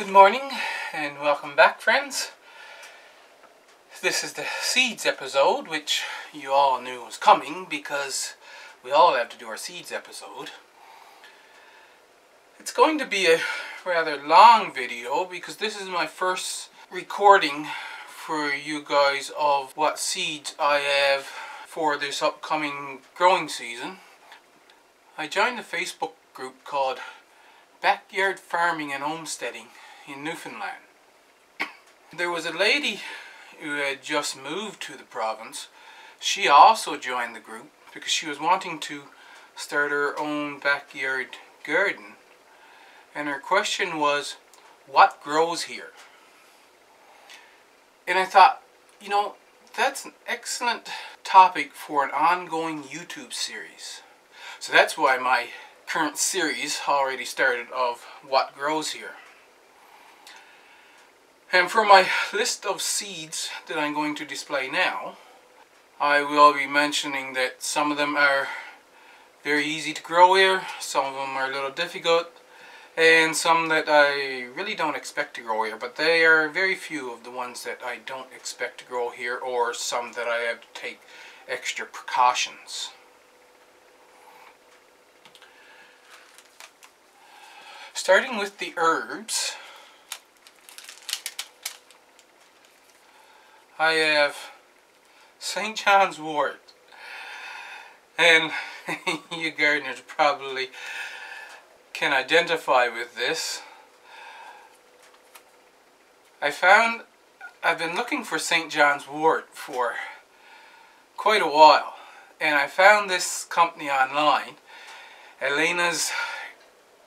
Good morning and welcome back, friends. This is the seeds episode, which you all knew was coming because we all have to do our seeds episode. It's going to be a rather long video because this is my first recording for you guys of what seeds I have for this upcoming growing season. I joined a Facebook group called Backyard Farming and Homesteading in Newfoundland. There was a lady who had just moved to the province. She also joined the group because she was wanting to start her own backyard garden. And her question was, what grows here? And I thought, you know, that's an excellent topic for an ongoing YouTube series. So that's why my current series already started of what grows here. And for my list of seeds that I'm going to display now, I will be mentioning that some of them are very easy to grow here, some of them are a little difficult, and some that I really don't expect to grow here, but they are very few of the ones that I don't expect to grow here, or some that I have to take extra precautions. Starting with the herbs, I have St. John's wort, and you gardeners probably can identify with this. I've been looking for St. John's wort for quite a while, and I found this company online, Elena's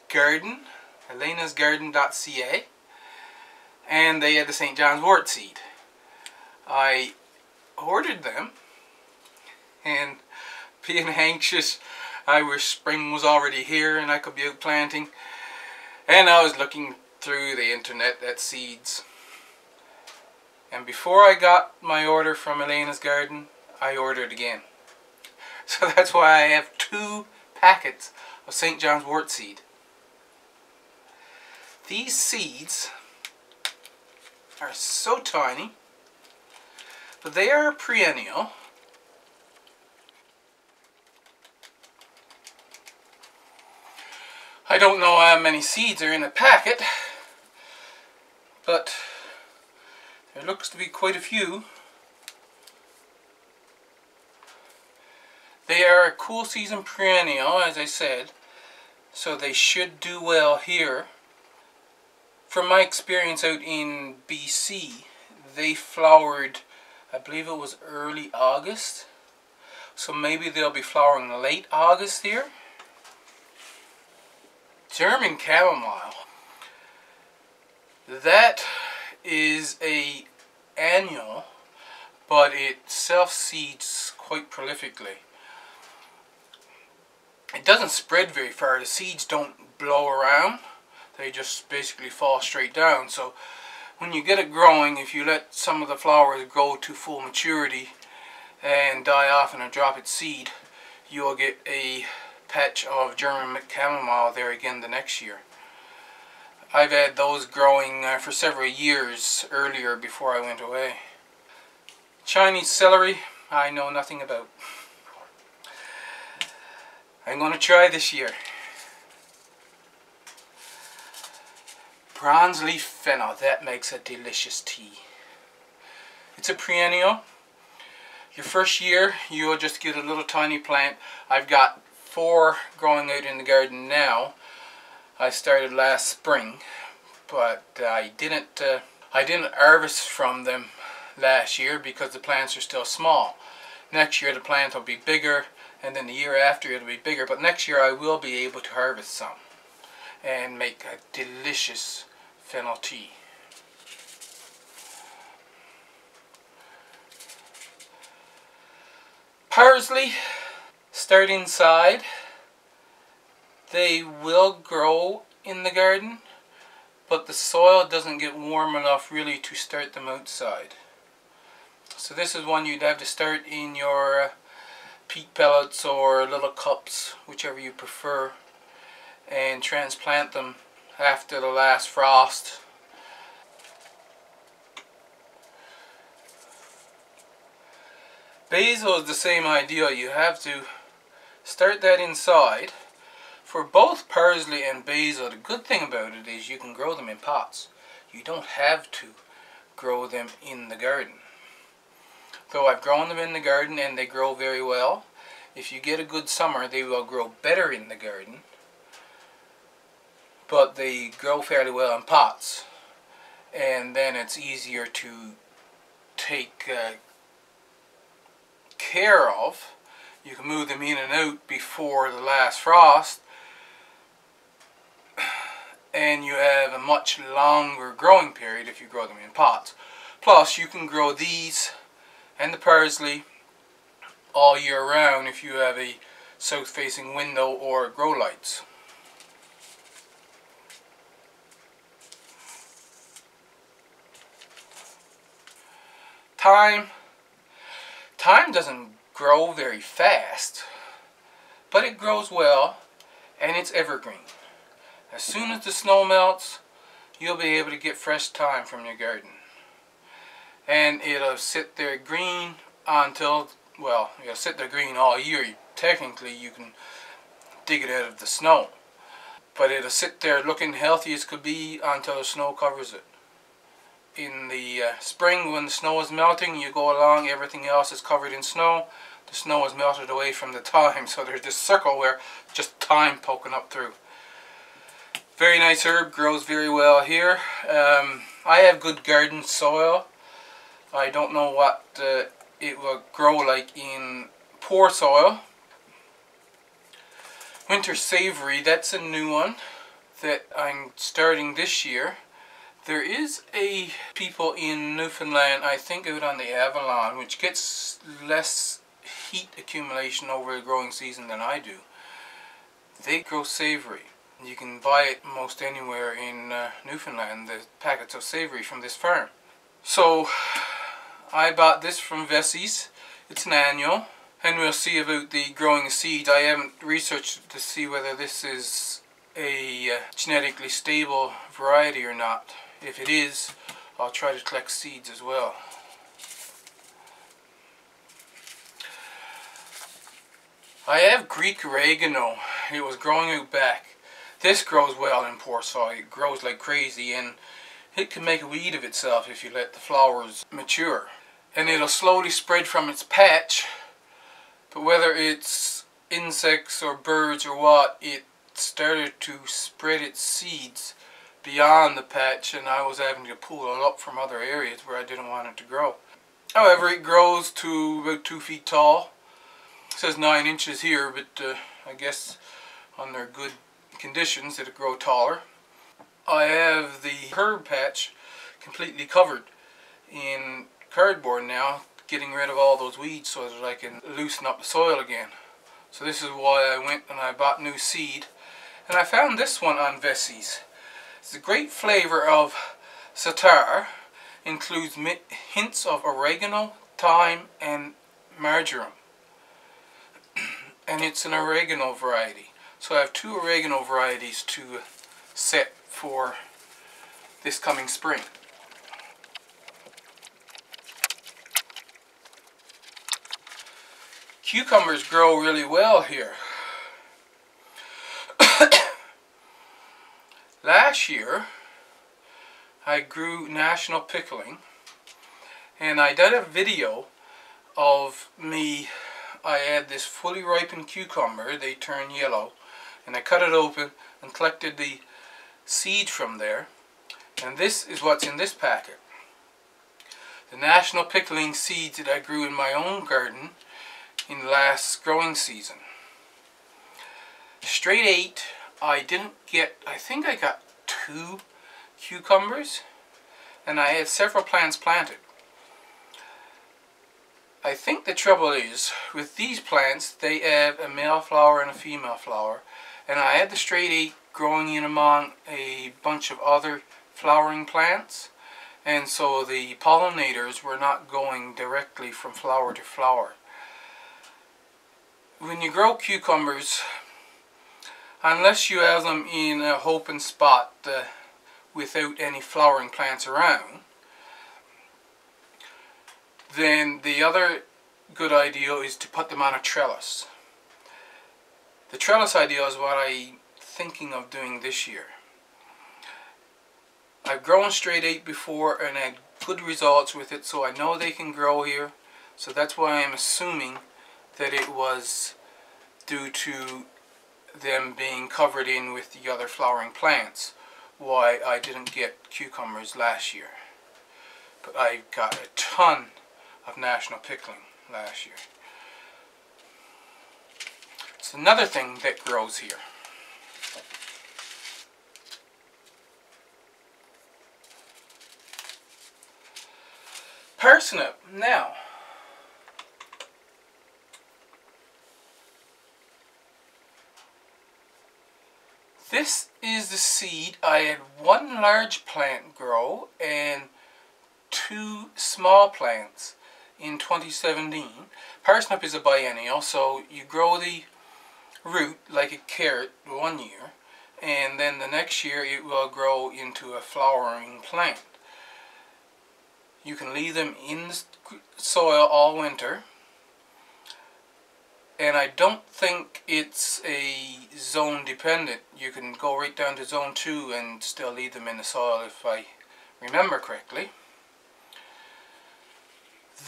Garden, elenasgarden.ca, and they had the St. John's wort seed. I ordered them, and being anxious, I wish spring was already here and I could be out planting, and I was looking through the internet at seeds, and before I got my order from Elena's Garden, I ordered again. So that's why I have 2 packets of St. John's wort seed. These seeds are so tiny, but they are perennial. I don't know how many seeds are in a packet, but there looks to be quite a few. They are a cool season perennial, as I said, so they should do well here. From my experience out in BC, they flowered, I believe it was early August, so maybe they'll be flowering late August here. German chamomile, that is a annual, but it self-seeds quite prolifically. It doesn't spread very far. The seeds don't blow around. They just basically fall straight down. So when you get it growing, if you let some of the flowers grow to full maturity and die off and drop its seed, you'll get a patch of German chamomile there again the next year. I've had those growing for several years earlier before I went away. Chinese celery, I know nothing about. I'm going to try this year. Bronze leaf fennel, that makes a delicious tea. It's a perennial. Your first year, you'll just get a little tiny plant. I've got 4 growing out in the garden now. I started last spring, but I didn't harvest from them last year because the plants are still small. Next year the plant will be bigger, and then the year after it'll be bigger, but next year I will be able to harvest some and make a delicious fennel tea. Parsley, start inside. They will grow in the garden, but the soil doesn't get warm enough really to start them outside. So this is one you'd have to start in your peat pellets or little cups, whichever you prefer, and transplant them after the last frost Basil is the same idea. You have to start that inside. For both parsley and basil, the good thing about it is you can grow them in pots. You don't have to grow them in the garden. Though I've grown them in the garden and they grow very well. If you get a good summer, they will grow better in the garden. But they grow fairly well in pots. And then it's easier to take care of. You can move them in and out before the last frost. And you have a much longer growing period if you grow them in pots. Plus, you can grow these and the parsley all year round if you have a south-facing window or grow lights. Thyme doesn't grow very fast, but it grows well and it's evergreen. As soon as the snow melts, you'll be able to get fresh thyme from your garden. And it'll sit there green until, well, it'll sit there green all year. Technically, you can dig it out of the snow. But it'll sit there looking healthy as could be until the snow covers it. In the spring, when the snow is melting, you go along, everything else is covered in snow. The snow is melted away from the thyme, so there's this circle where just thyme poking up through. Very nice herb, grows very well here. I have good garden soil. I don't know what it will grow like in poor soil. Winter Savory, that's a new one that I'm starting this year. There is a people in Newfoundland, I think out on the Avalon, which gets less heat accumulation over the growing season than I do. They grow savory. You can buy it most anywhere in Newfoundland, the packets of savory from this farm. So I bought this from Vesey's. It's an annual, and we'll see about the growing seeds. I haven't researched to see whether this is a genetically stable variety or not. If it is, I'll try to collect seeds as well. I have Greek oregano. It was growing out back. This grows well in poor soil. It grows like crazy, and it can make a weed of itself if you let the flowers mature. And it'll slowly spread from its patch, but whether it's insects or birds or what, it started to spread its seeds beyond the patch, and I was having to pull it up from other areas where I didn't want it to grow. However, it grows to about 2 feet tall. It says 9 inches here, but I guess under good conditions it'll grow taller. I have the herb patch completely covered in cardboard now, getting rid of all those weeds so that I can loosen up the soil again. So this is why I went and I bought new seed, and I found this one on Vesey's. It's a great flavor of satar, includes hints of oregano, thyme and marjoram, and it's an oregano variety. So I have 2 oregano varieties to set for this coming spring. Cucumbers grow really well here. Last year I grew National Pickling, and I did a video of me. I had this fully ripened cucumber. They turn yellow, and I cut it open and collected the seed from there, and this is what's in this packet. The National Pickling seeds that I grew in my own garden in last growing season. Straight 8, I didn't get, I think I got 2 cucumbers, and I had several plants planted. I think the trouble is with these plants, they have a male flower and a female flower, and I had the straight 8 growing in among a bunch of other flowering plants, and so the pollinators were not going directly from flower to flower. When you grow cucumbers, unless you have them in a open spot without any flowering plants around, then the other good idea is to put them on a trellis. The trellis idea is what I'm thinking of doing this year. I've grown straight 8 before and had good results with it, so I know they can grow here. So that's why I'm assuming that it was due to them being covered in with the other flowering plants why I didn't get cucumbers last year. But I got a ton of National Pickling last year. It's another thing that grows here. Parsnip. Now, this is the seed. I had one large plant grow and 2 small plants in 2017. Parsnip is a biennial, so you grow the root like a carrot 1 year, and then the next year it will grow into a flowering plant. You can leave them in the soil all winter, and I don't think it's a zone dependent. You can go right down to zone 2 and still leave them in the soil if I remember correctly.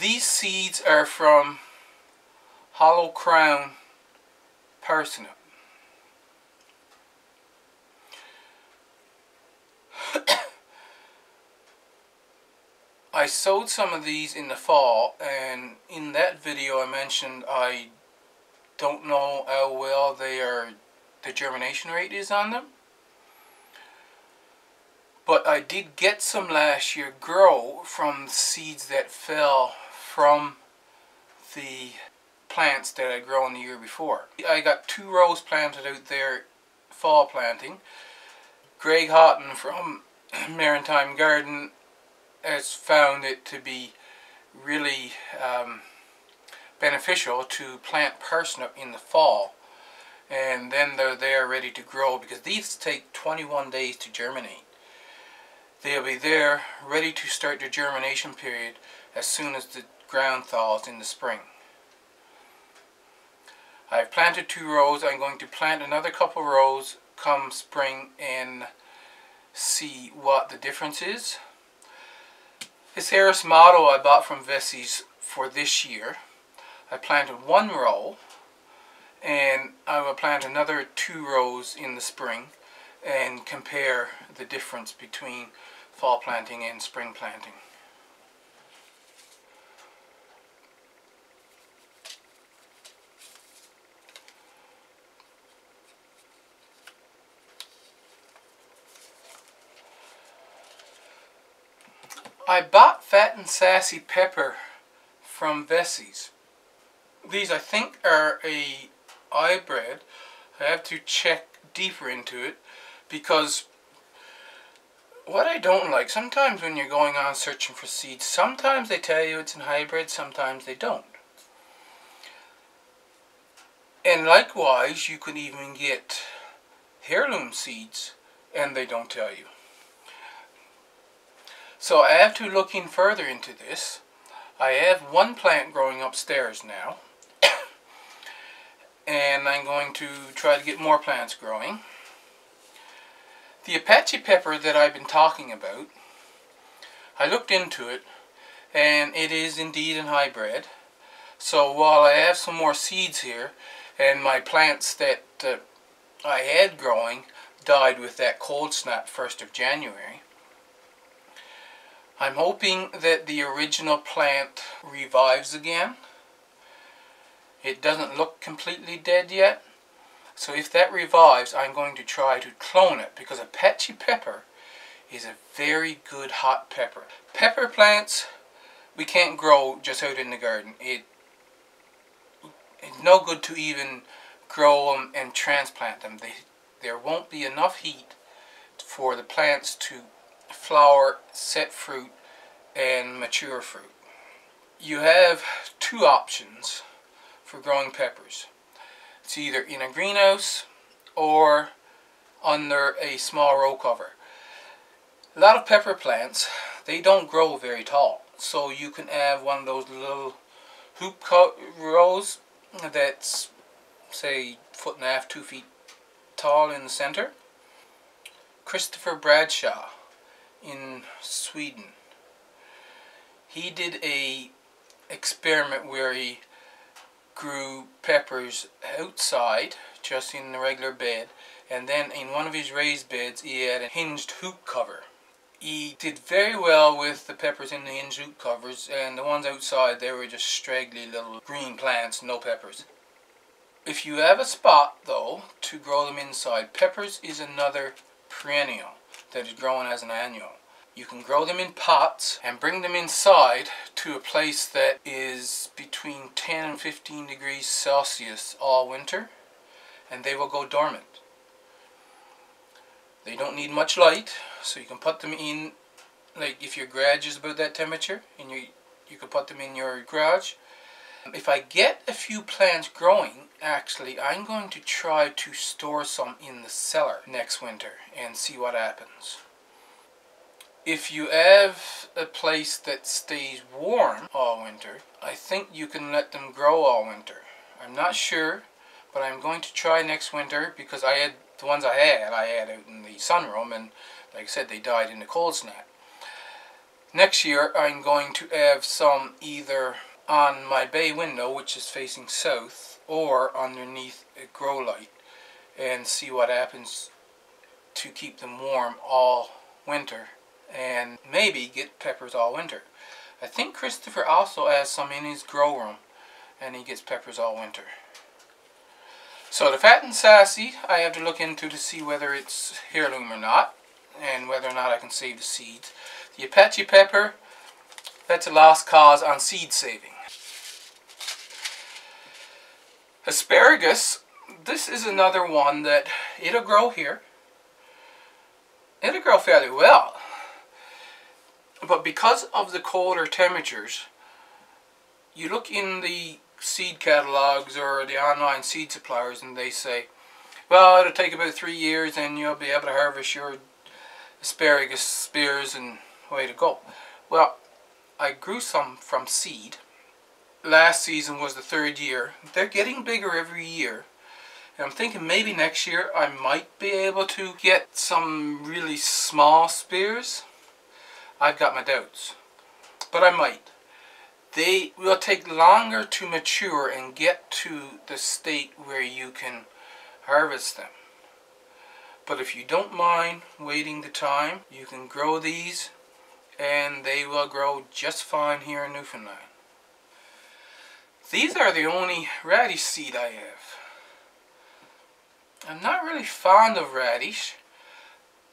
These seeds are from Hollow Crown parsnip. I sowed some of these in the fall, and in that video I mentioned I don't know how well the germination rate is on them. But I did get some last year grow from seeds that fell from the plants that I'd grown the year before. I got 2 rows planted out there, fall planting. Greg Houghton from Maritime Garden has found it to be really beneficial to plant parsnip in the fall, and then they're there ready to grow, because these take 21 days to germinate. They'll be there ready to start their germination period as soon as the ground thaws in the spring. I've planted 2 rows. I'm going to plant another couple rows come spring and see what the difference is. This Harris Motto I bought from Vessey's for this year. I planted 1 row, and I will plant another 2 rows in the spring and compare the difference between fall planting and spring planting. I bought Fat and Sassy Pepper from Vessey's. These I think are a hybrid. I have to check deeper into it, because what I don't like, sometimes when you're going on searching for seeds, sometimes they tell you it's a hybrid, sometimes they don't. And likewise, you could even get heirloom seeds and they don't tell you. So I have to look in further into this. I have 1 plant growing upstairs now, and I'm going to try to get more plants growing. The Apache pepper that I've been talking about, I looked into it, and it is indeed an hybrid. So while I have some more seeds here, and my plants that I had growing died with that cold snap 1st of January, I'm hoping that the original plant revives again. It doesn't look completely dead yet. So if that revives, I'm going to try to clone it, because Apache pepper is a very good hot pepper. Pepper plants we can't grow just out in the garden. It's no good to even grow them and transplant them. There won't be enough heat for the plants to flower, set fruit, and mature fruit. You have 2 options for growing peppers. It's either in a greenhouse or under a small row cover. A lot of pepper plants, they don't grow very tall, so you can have one of those little rose that's say 1.5 to 2 feet tall in the center. Christopher Bradshaw in Sweden. He did a experiment where he grew peppers outside, just in the regular bed, and then in one of his raised beds he had a hinged hoop cover. He did very well with the peppers in the hinged hoop covers, and the ones outside, they were just straggly little green plants, no peppers. If you have a spot though to grow them inside, peppers is another perennial that is grown as an annual. You can grow them in pots and bring them inside to a place that is between 10 and 15 degrees Celsius all winter, and they will go dormant. They don't need much light, so you can put them in, like if your garage is about that temperature, and you can put them in your garage. If I get a few plants growing, actually I'm going to try to store some in the cellar next winter and see what happens. If you have a place that stays warm all winter, I think you can let them grow all winter. I'm not sure, but I'm going to try next winter, because the ones I had out in the sunroom, and like I said, they died in the cold snap. Next year I'm going to have some either on my bay window, which is facing south, or underneath a grow light, and see what happens to keep them warm all winter, and maybe get peppers all winter. I think Christopher also has some in his grow room, and he gets peppers all winter. So the Fat and Sassy, I have to look into to see whether it's heirloom or not, and whether or not I can save the seeds. The Apache pepper, that's a lost cause on seed saving. Asparagus, this is another one that it'll grow here. It'll grow fairly well. But because of the colder temperatures, you look in the seed catalogs or the online seed suppliers and they say, well, it'll take about 3 years and you'll be able to harvest your asparagus spears and way to go. Well, I grew some from seed. Last season was the 3rd year. They're getting bigger every year. And I'm thinking maybe next year I might be able to get some really small spears. I've got my doubts. But I might. They will take longer to mature and get to the state where you can harvest them. But if you don't mind waiting the time, you can grow these and they will grow just fine here in Newfoundland. These are the only radish seed I have. I'm not really fond of radish,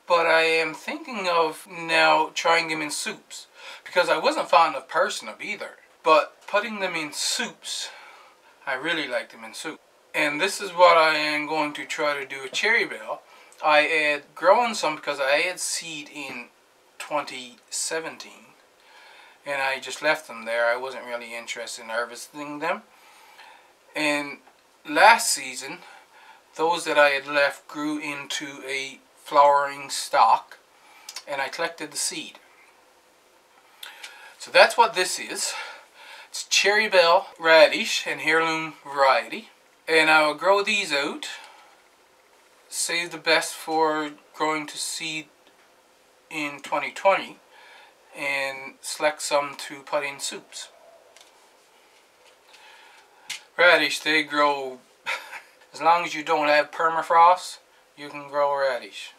but I am thinking of now trying them in soups, because I wasn't fond of parsnip either. But putting them in soups, I really like them in soup. And this is what I am going to try to do with Cherry Belle. I had grown some because I had seed in 2017. And I just left them there. I wasn't really interested in harvesting them. And last season, those that I had left grew into a flowering stalk, and I collected the seed. So that's what this is. It's Cherry Belle radish and heirloom variety. And I will grow these out, save the best for growing to seed in 2020, and select some to put in soups. Radish, they grow, as long as you don't have permafrost, you can grow radish.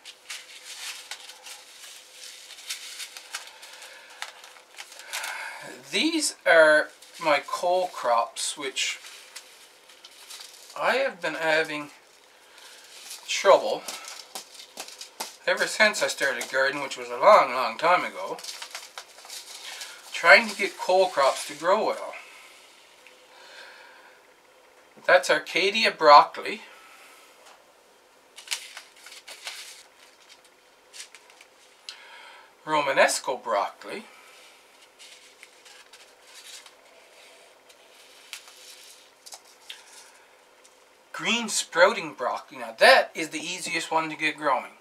These are my cole crops, which I have been having trouble ever since I started gardening, which was a long time ago, trying to get cole crops to grow well. That's Arcadia broccoli. Romanesco broccoli. Green sprouting broccoli. Now that is the easiest one to get growing.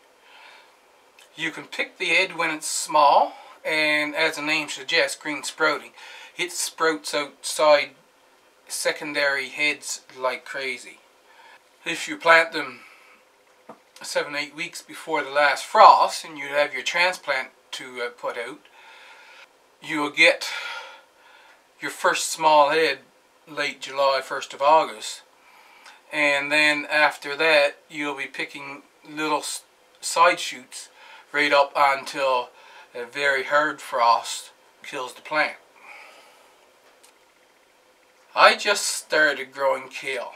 You can pick the head when it's small, and as the name suggests, green sprouting, it sprouts outside secondary heads like crazy. If you plant them 7-8 weeks before the last frost and you have your transplant to put out, you will get your first small head late July, 1st of August, and then after that you'll be picking little side shoots right up until a very hard frost kills the plant. I just started growing kale.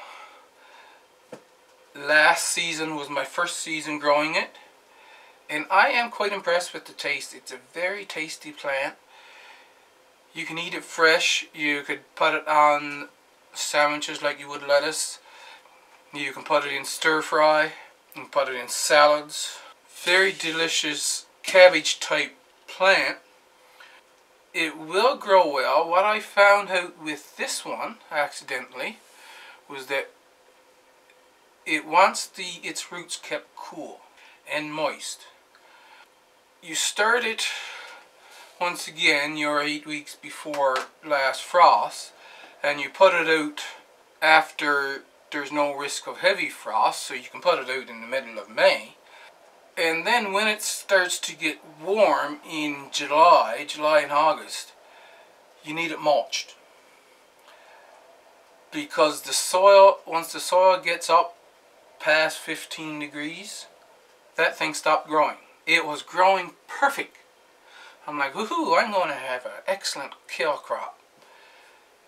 Last season was my first season growing it, and I am quite impressed with the taste. It's a very tasty plant. You can eat it fresh. You could put it on sandwiches like you would lettuce. You can put it in stir fry. You can put it in salads. Very delicious cabbage type plant. It will grow well. What I found out with this one accidentally was that it wants its roots kept cool and moist. You start it, once again, you're 8 weeks before last frost, and you put it out after there's no risk of heavy frost, so you can put it out in the middle of May. And then when it starts to get warm in July and August, you need it mulched. Because the soil, once the soil gets up past 15 degrees, that thing stopped growing. It was growing perfect. I'm like, woohoo, I'm going to have an excellent kale crop.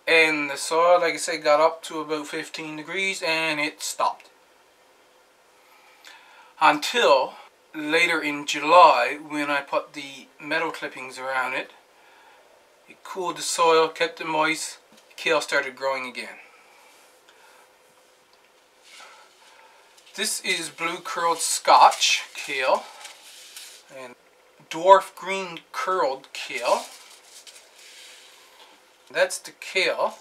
And the soil, like I said, got up to about 15 degrees and it stopped. Until later in July, when I put the meadow clippings around it, it cooled the soil, kept it moist, kale started growing again. This is blue curled Scotch kale and dwarf green curled kale. That's the kale.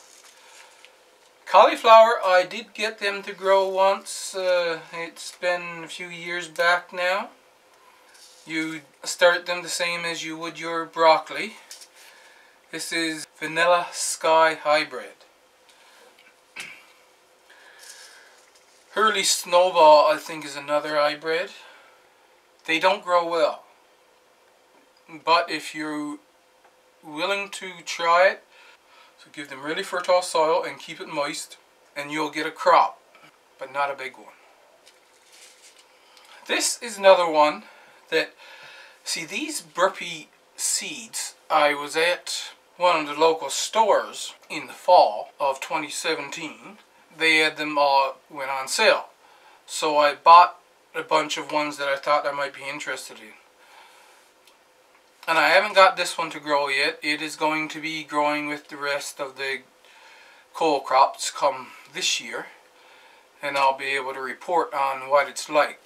Cauliflower, I did get them to grow once. It's been a few years back now. You start them the same as you would your broccoli. This is Vanilla Sky Hybrid. Hurley Snowball, I think, is another hybrid. They don't grow well. But if you're willing to try it, so give them really fertile soil and keep it moist, and you'll get a crop, but not a big one. This is another one that, see, these burpee seeds, I was at one of the local stores in the fall of 2017. They had them all went on sale. So I bought a bunch of ones that I thought I might be interested in. And I haven't got this one to grow yet. It is going to be growing with the rest of the cole crops come this year. And I'll be able to report on what it's like.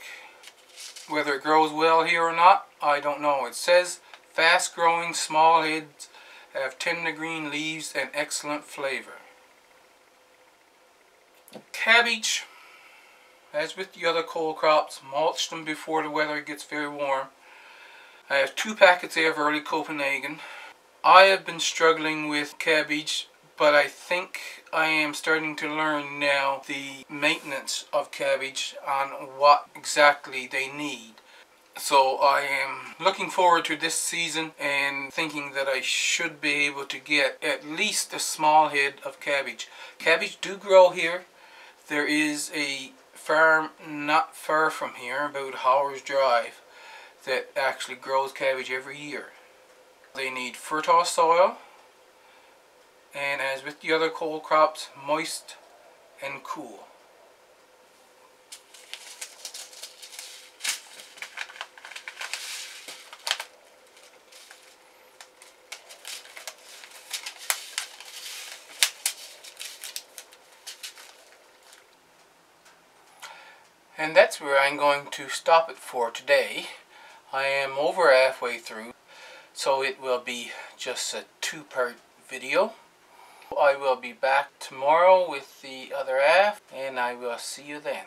Whether it grows well here or not, I don't know. It says fast growing, small heads, have tender green leaves and excellent flavor. Cabbage, as with the other cole crops, mulch them before the weather gets very warm. I have 2 packets there of early Copenhagen. I have been struggling with cabbage, but I think I am starting to learn now the maintenance of cabbage on what exactly they need. So I am looking forward to this season and thinking that I should be able to get at least a small head of cabbage. Cabbage do grow here. There is a farm not far from here, about an hour's drive, that actually grows cabbage every year. They need fertile soil, and as with the other cole crops, moist and cool. And that's where I'm going to stop it for today. I am over halfway through, so it will be just a 2-part video. I will be back tomorrow with the other half, and I will see you then.